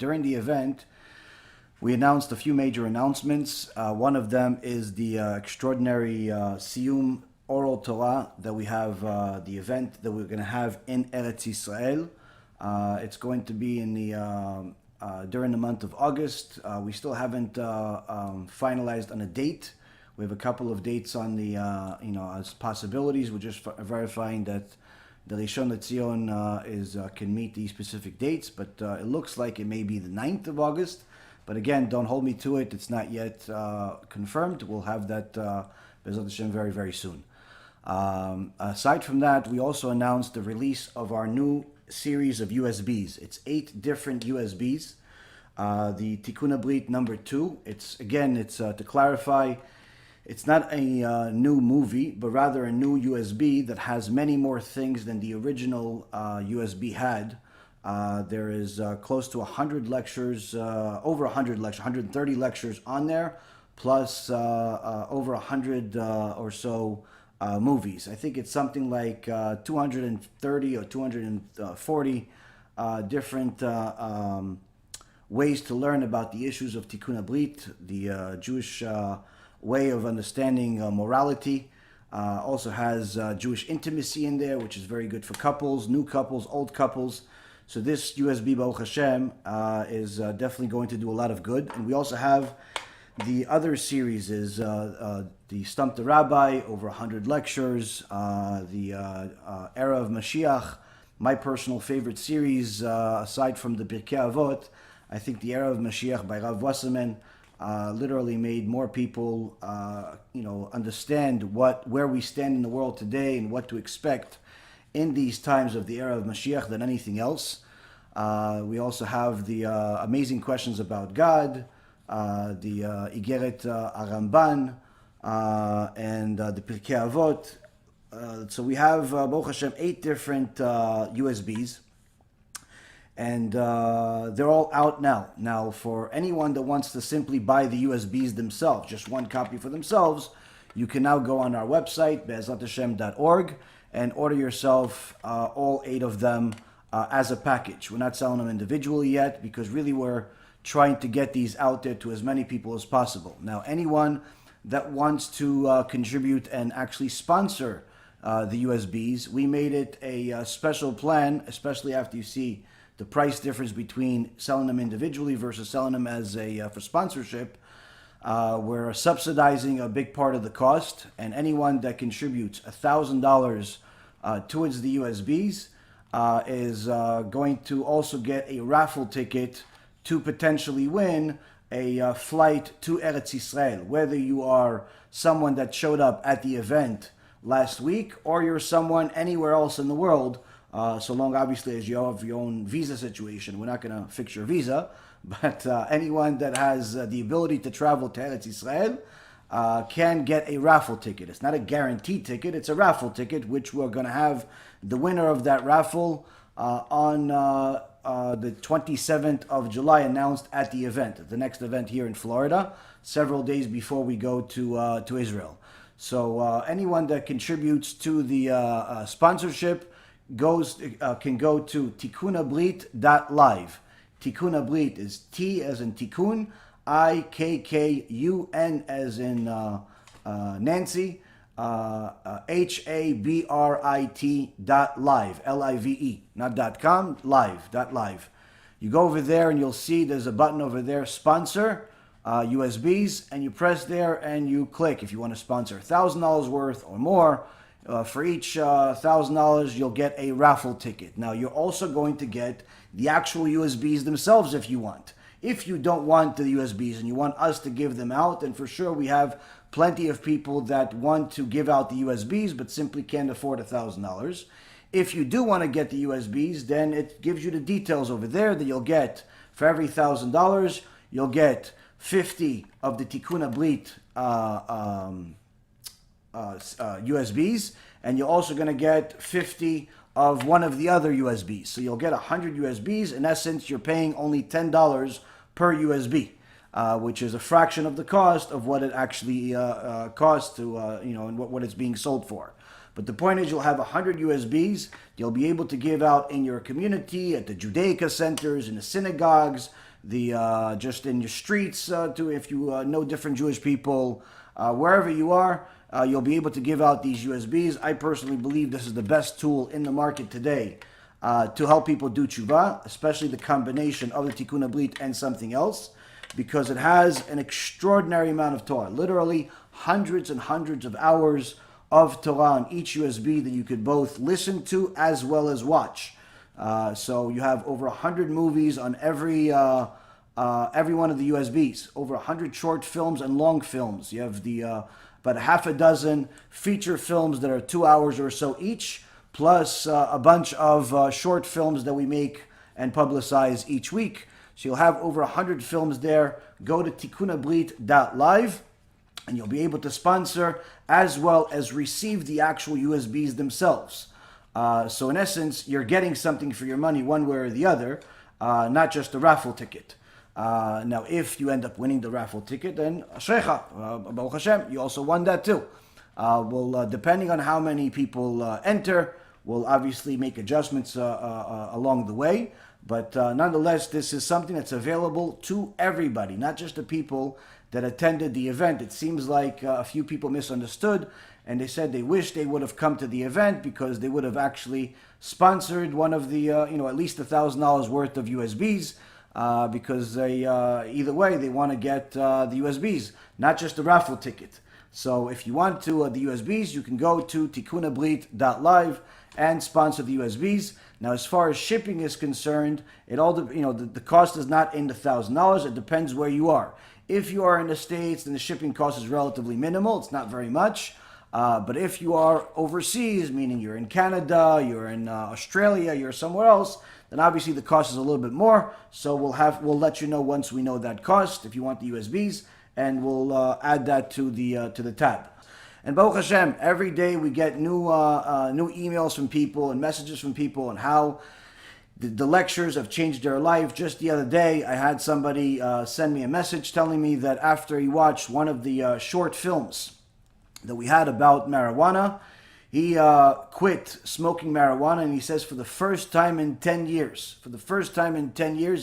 during the event, we announced a few major announcements. One of them is the extraordinary Siyum Oral Torah that we have, the event that we're going to have in Eretz Yisrael. It's going to be in the during the month of August. We still haven't finalized on a date. We have a couple of dates on the, as possibilities. We're just verifying that the Rishon LeZion can meet these specific dates, but it looks like it may be the 9th of August. But again, don't hold me to it. It's not yet confirmed. We'll have that B'ezrat Hashem very, very soon. Aside from that, we also announced the release of our new series of USBs. It's 8 different USBs. The Tikkun HaBRIT number 2. It's to clarify, it's not a new movie, but rather a new USB that has many more things than the original USB had. There is close to 100 lectures, over 100 lectures, 130 lectures on there, plus over 100 or so movies. I think it's something like 230 or 240 different ways to learn about the issues of Tikkun HaBRIT, the Jewish way of understanding morality. Also has Jewish intimacy in there, which is very good for couples, new couples, old couples. So this USB, Baruch Hashem, is definitely going to do a lot of good. And we also have the other series, is the Stump the Rabbi, over 100 lectures, the Era of Mashiach, my personal favorite series, aside from the Pirkei Avot. I think the Era of Mashiach by Rav Wasserman literally made more people, understand where we stand in the world today and what to expect in these times of the Era of Mashiach than anything else. We also have the amazing questions about God, the Igeret Aramban, and the Pirkei Avot. So we have, Baruch Hashem, 8 different USBs. And they're all out now. Now, for anyone that wants to simply buy the USBs themselves, just one copy for themselves, you can now go on our website, be'ezrathashem.org, and order yourself all 8 of them as a package. We're not selling them individually yet, because really we're trying to get these out there to as many people as possible. Now, anyone that wants to contribute and actually sponsor the USBs, we made it a special plan, especially after you see the price difference between selling them individually versus selling them as for sponsorship. We're subsidizing a big part of the cost, and anyone that contributes $1,000 towards the USBs is going to also get a raffle ticket to potentially win a flight to Eretz Yisrael. Whether you are someone that showed up at the event last week, or you're someone anywhere else in the world, so long obviously as you have your own visa situation. We're not going to fix your visa, but anyone that has the ability to travel to Eretz Yisrael can get a raffle ticket. It's not a guaranteed ticket, it's a raffle ticket, which we're going to have the winner of that raffle on the 27th of July announced at the event, the next event here in Florida, several days before we go to Israel. So anyone that contributes to the sponsorship can go to tikkunhabrit.live. Tikkun HaBRIT is T as in Tikkun, IKKUN as in Nancy, HABRIT.live, LIVE, not .com, live. You go over there and you'll see there's a button over there, sponsor USBs, and you press there and you click if you want to sponsor $1,000 worth or more. For each $1,000, you'll get a raffle ticket. Now, you're also going to get the actual USBs themselves if you want. If you don't want the USBs and you want us to give them out, and for sure we have plenty of people that want to give out the USBs but simply can't afford $1,000. If you do want to get the USBs, then it gives you the details over there that you'll get for every $1,000, you'll get 50 of the Tikkun HaBRIT USBs, and you're also going to get 50 of one of the other USBs. So you'll get 100 USBs. In essence, you're paying only $10 per USB, which is a fraction of the cost of what it actually costs to, and what it's being sold for. But the point is, you'll have 100 USBs. You'll be able to give out in your community, at the Judaica centers, in the synagogues, just in your streets, to if you know different Jewish people, wherever you are, you'll be able to give out these USBs. I personally believe this is the best tool in the market today to help people do tshuva, especially the combination of the Tikkun HaBRIT and something else, because it has an extraordinary amount of Torah, literally hundreds and hundreds of hours of Torah on each USB that you could both listen to as well as watch. So you have over 100 movies on every one of the USBs, over 100 short films and long films. You have about half a dozen feature films that are 2 hours or so each, plus a bunch of short films that we make and publicize each week. So you'll have over 100 films there. Go to tikkunabrit.live and you'll be able to sponsor as well as receive the actual USBs themselves. So in essence, you're getting something for your money one way or the other, not just a raffle ticket. Now, if you end up winning the raffle ticket, then Ashrecha, Baruch Hashem, you also won that too. Depending on how many people enter, we'll obviously make adjustments along the way. But nonetheless, this is something that's available to everybody, not just the people that attended the event. It seems like a few people misunderstood, and they said they wish they would have come to the event because they would have actually sponsored one of the, at least $1,000 worth of USBs, because they, either way, they want to get the USBs, not just the raffle ticket. So if you want to the USBs, you can go to tikkunabrit.live and sponsor the USBs. Now, as far as shipping is concerned, it all the cost is not in the $1,000. It depends where you are. If you are in the States, then the shipping cost is relatively minimal. It's not very much. But if you are overseas, meaning you're in Canada, you're in Australia, you're somewhere else, then obviously the cost is a little bit more. So we'll let you know once we know that cost if you want the USBs, and we'll add that to the tab. And Baruch Hashem, every day we get new emails from people and messages from people on how the lectures have changed their life. Just the other day, I had somebody send me a message telling me that after he watched one of the short films that we had about marijuana, he quit smoking marijuana, and he says for the first time in 10 years,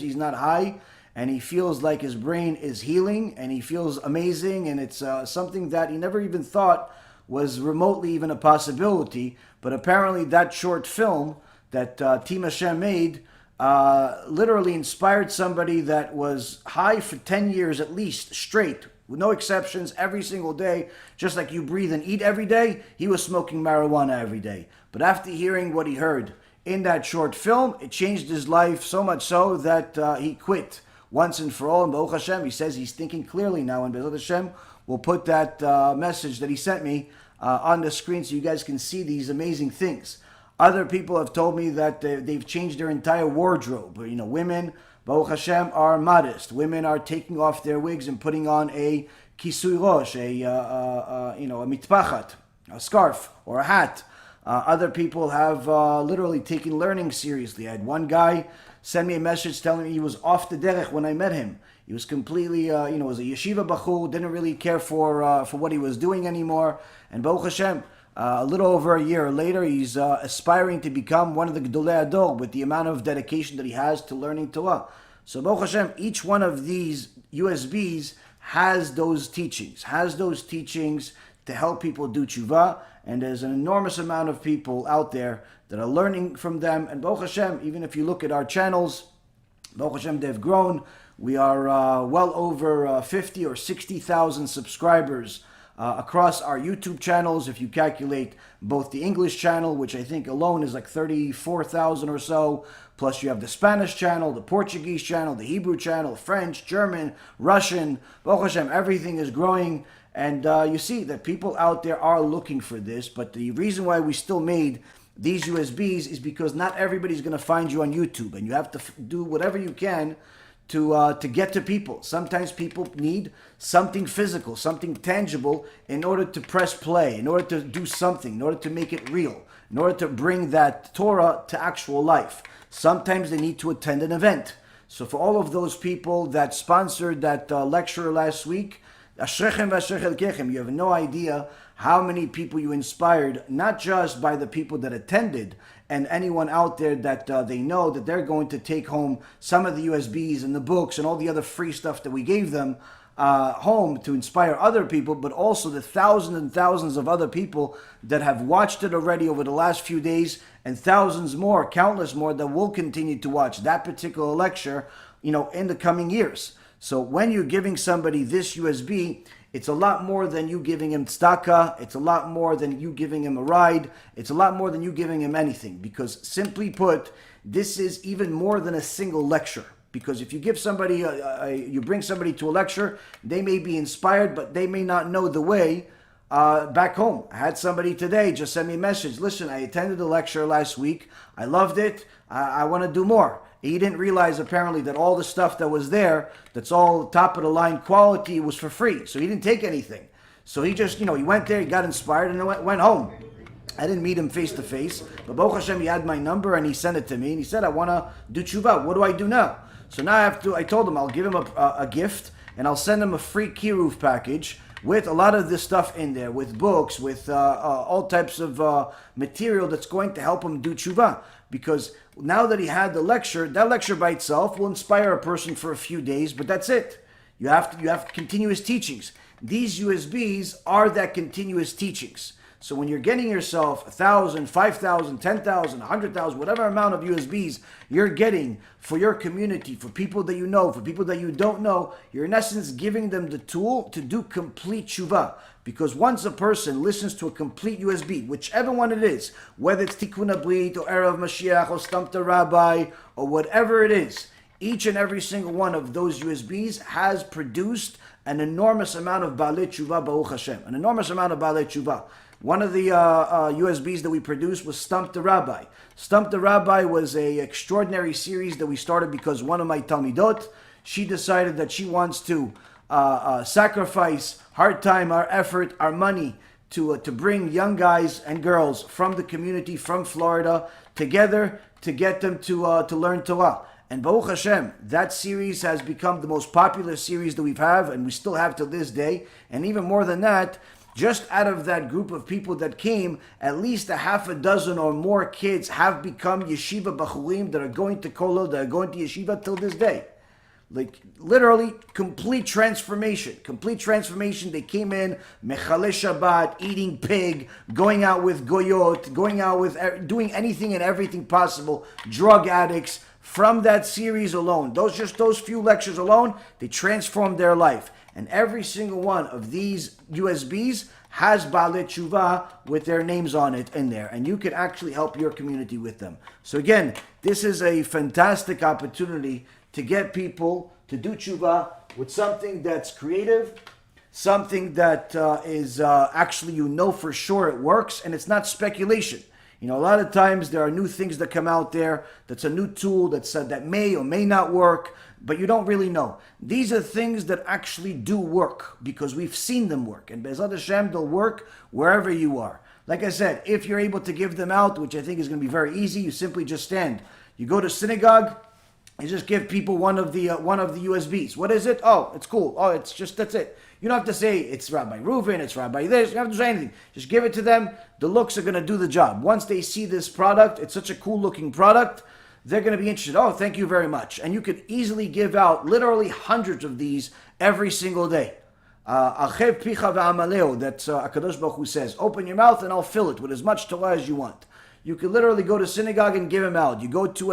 he's not high, and he feels like his brain is healing, and he feels amazing, and it's something that he never even thought was remotely even a possibility. But apparently that short film that Team Hashem made literally inspired somebody that was high for 10 years at least, straight, with no exceptions, every single day, just like you breathe and eat every day. He was smoking marijuana every day. But after hearing what he heard in that short film, it changed his life so much so that he quit once and for all. And Baruch Hashem, he says he's thinking clearly now, and Baruch Hashem will put that message that he sent me on the screen so you guys can see these amazing things. Other people have told me that they've changed their entire wardrobe. Women, Baruch Hashem, are modest. Women are taking off their wigs and putting on a kisui rosh, a mitpachat, a scarf or a hat. Other people have literally taken learning seriously. I had one guy send me a message telling me he was off the derech when I met him. He was completely, was a yeshiva bachur, didn't really care for what he was doing anymore. And Baruch Hashem, a little over a year later, he's aspiring to become one of the Gedolei Ador with the amount of dedication that he has to learning Torah. So Baruch Hashem, each one of these USBs has those teachings to help people do tshuva. And there's an enormous amount of people out there that are learning from them. And Baruch Hashem, even if you look at our channels, Baruch Hashem, they've grown. We are well over 50 or 60,000 subscribers across our YouTube channels. If you calculate both the English channel, which I think alone is like 34,000 or so, plus you have the Spanish channel, the Portuguese channel, the Hebrew channel, French, German, Russian. Baruch Hashem, everything is growing. And you see that people out there are looking for this. But the reason why we still made these USBs is because not everybody's going to find you on YouTube. And you have to do whatever you can to get to people. Sometimes people need something physical, something tangible in order to press play, in order to do something, in order to make it real, in order to bring that Torah to actual life. Sometimes they need to attend an event. So for all of those people that sponsored that lecture last week, Ashrechem v'ashrech elkechem, you have no idea how many people you inspired, not just by the people that attended and anyone out there that they know that they're going to take home some of the USBs and the books and all the other free stuff that we gave them home to inspire other people, but also the thousands and thousands of other people that have watched it already over the last few days, and thousands more, countless more, that will continue to watch that particular lecture, in the coming years. So when you're giving somebody this USB, it's a lot more than you giving him tzedakah. It's a lot more than you giving him a ride. It's a lot more than you giving him anything. Because simply put, this is even more than a single lecture. Because if you give somebody, you bring somebody to a lecture, they may be inspired, but they may not know the way back home. I had somebody today just send me a message. Listen, I attended a lecture last week. I loved it. I want to do more. He didn't realize apparently that all the stuff that was there, that's all top of the line quality, was for free. So he didn't take anything. So he just, he went there, he got inspired, and went home. I didn't meet him face to face, but Baruch Hashem, he had my number and he sent it to me, and he said, I want to do TeShuva. What do I do now? So now I told him I'll give him a gift, and I'll send him a free Kiruf package with a lot of this stuff in there, with books, with all types of material that's going to help him do TeShuva. Because now that he had the lecture, that lecture by itself will inspire a person for a few days, but that's it. You have continuous teachings. These USBs are that continuous teachings. So when you're getting yourself 1,000, 5,000, 10,000, 100,000, whatever amount of USBs you're getting for your community, for people that you know, for people that you don't know, you're in essence giving them the tool to do complete tshuva. Because once a person listens to a complete USB, whichever one it is, whether it's Tikkun HaBRIT or Erev Mashiach or Stump the Rabbi or whatever it is, each and every single one of those USBs has produced an enormous amount of Baalei Tshuva, Baruch Hashem, an enormous amount of Baalei Tshuva. One of the USBs that we produced was Stump the Rabbi. Stump the Rabbi was an extraordinary series that we started because one of my Talmidot, she decided that she wants to sacrifice our time, our effort, our money to bring young guys and girls from the community, from Florida, together to get them to learn Torah. And Baruch Hashem, that series has become the most popular series that we've had, and we still have to this day. And even more than that, just out of that group of people that came, at least a half a dozen or more kids have become yeshiva bachurim that are going to kollel, that are going to yeshiva till this day. Like literally complete transformation. They came in mechaleh Shabbat, eating pig, going out with goyot, going out with doing anything and everything possible. Drug addicts. From that series alone, those few lectures alone, they transformed their life. And every single one of these USBs has Baalei Tshuva with their names on it in there. And you can actually help your community with them. So again, this is a fantastic opportunity to get people to do Tshuva with something that's creative, something that is actually for sure it works, and it's not speculation. A lot of times there are new things that come out there. That's a new tool that may or may not work, but you don't really know. These are things that actually do work because we've seen them work. And Be'ezrat Hashem, they'll work wherever you are. Like I said, if you're able to give them out, which I think is going to be very easy, you simply just stand. You go to synagogue, you just give people one of the USBs. What is it? Oh, it's cool. Oh, that's it. You don't have to say it's Rabbi Reuven, it's Rabbi this. You don't have to say anything. Just give it to them. The looks are going to do the job. Once they see this product, it's such a cool looking product, they're going to be interested. Oh, thank you very much. And you could easily give out literally hundreds of these every single day. Achev picha ve'amaleo, that HaKadosh Baruch Hu says, open your mouth and I'll fill it with as much Torah as you want. You could literally go to synagogue and give them out. You go to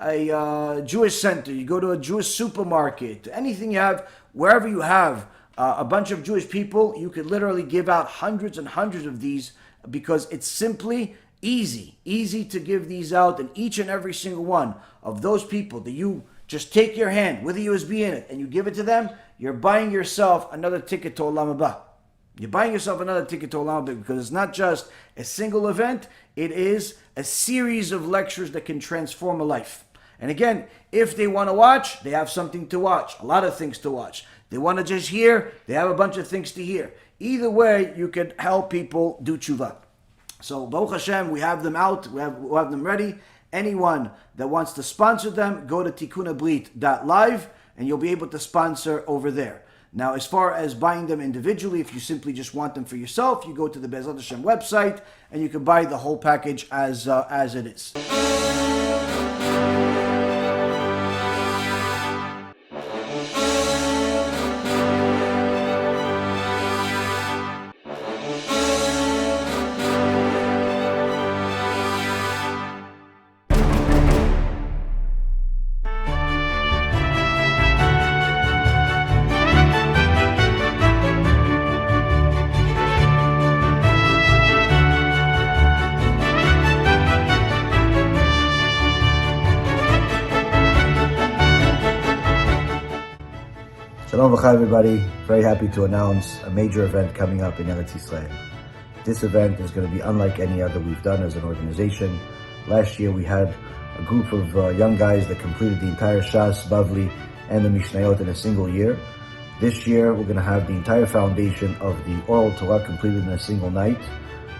a Jewish center, you go to a Jewish supermarket, anything you have, wherever you have a bunch of Jewish people, you could literally give out hundreds and hundreds of these because it's simply easy to give these out. And each and every single one of those people that you just take your hand with a USB in it and you give it to them, you're buying yourself another ticket to Olam Haba. You're buying yourself another ticket to Olam Haba because it's not just a single event, it is a series of lectures that can transform a life. And again, if they want to watch, they have something to watch, a lot of things to watch. They want to just hear, they have a bunch of things to hear. Either way, you can help people do tshuva. So Baruch Hashem, we have them out, we have them ready. Anyone that wants to sponsor them, go to tikkunabrit.live and you'll be able to sponsor over there. Now, as far as buying them individually, if you simply just want them for yourself, you go to the Be'ezrat Hashem website and you can buy the whole package as it is. Shalom v'chai everybody. Very happy to announce a major event coming up in Eretz Yisrael. This event is going to be unlike any other we've done as an organization. Last year we had a group of young guys that completed the entire Shas, Bavli, and the Mishnayot in a single year. This year we're going to have the entire foundation of the Oral Torah completed in a single night.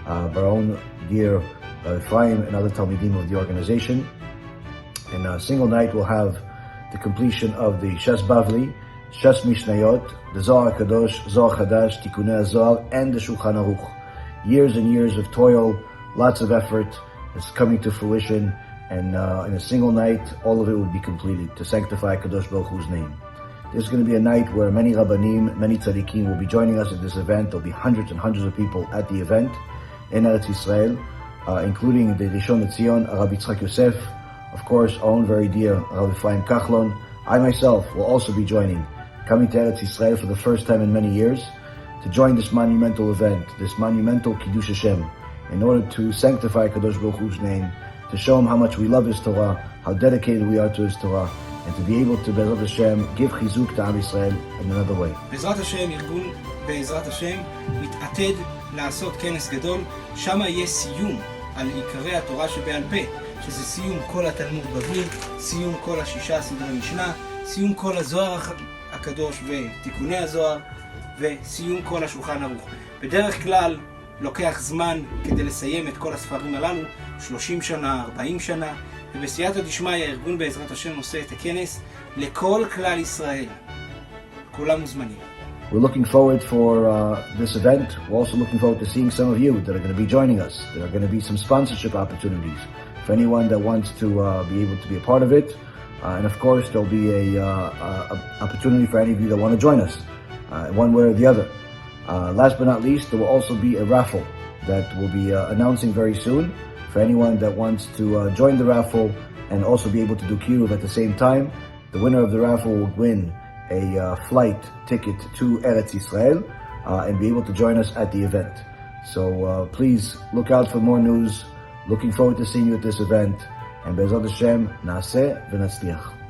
Our own dear Ephraim and other Talmidim of the organization. In a single night we'll have the completion of the Shas Bavli, Shas Mishnayot, the Zohar Kadosh, Zohar Chadash, Tikkunei Zohar, and the Shulchan Aruch. Years and years of toil, lots of effort is coming to fruition, and in a single night, all of it will be completed to sanctify Kadosh Baruch Hu's name. This is going to be a night where many Rabbanim, many Tzaddikim will be joining us at this event. There'll be hundreds and hundreds of people at the event in Eretz Yisrael, including the Rishon LeZion, Rabbi Yitzchak Yosef, of course, our own very dear Rabbi Ephraim Kachlon. I myself will also be joining, coming to Eretz Yisrael for the first time in many years, to join this monumental event, this monumental Kiddush Hashem, in order to sanctify Kadosh Baruch Hu's name, to show Him how much we love His Torah, how dedicated we are to His Torah, and to be able to, Be'ezrat Hashem, give chizuk to Am Yisrael in another way. בעזרת השם, ארגון בעזרת השם מתעתד לעשות כנס גדול, שמה יהיה סיום על עיקרי התורה שבעל פה, שזה סיום כל התלמוד בבלי, סיום כל השישה סדרי משנה, סיום כל הזוהר הקדוש ותיקוני הזוהר, וסיום כל השולחן ערוך. בדרך כלל לוקח זמן כדי לסיים את כל הספרים הללו, 30 שנה, 40 שנה, ובסייעתא דשמיא הארגון בעזרת השם עושה את הכנס לכל כלל ישראל. כולם מוזמנים. We're looking forward for this event. We're also looking forward to seeing some of you that are going to be joining us. There are going to be some sponsorship opportunities for anyone that wants to be able to be a part of it. And of course, there'll be a opportunity for any of you that want to join us, one way or the other. Last but not least, there will also be a raffle that we'll be announcing very soon for anyone that wants to join the raffle and also be able to do kiruv at the same time. The winner of the raffle will win a flight ticket to Eretz Yisrael and be able to join us at the event. So please look out for more news. Looking forward to seeing you at this event. And Be'ezrat Hashem, Naaseh v'Natzliach.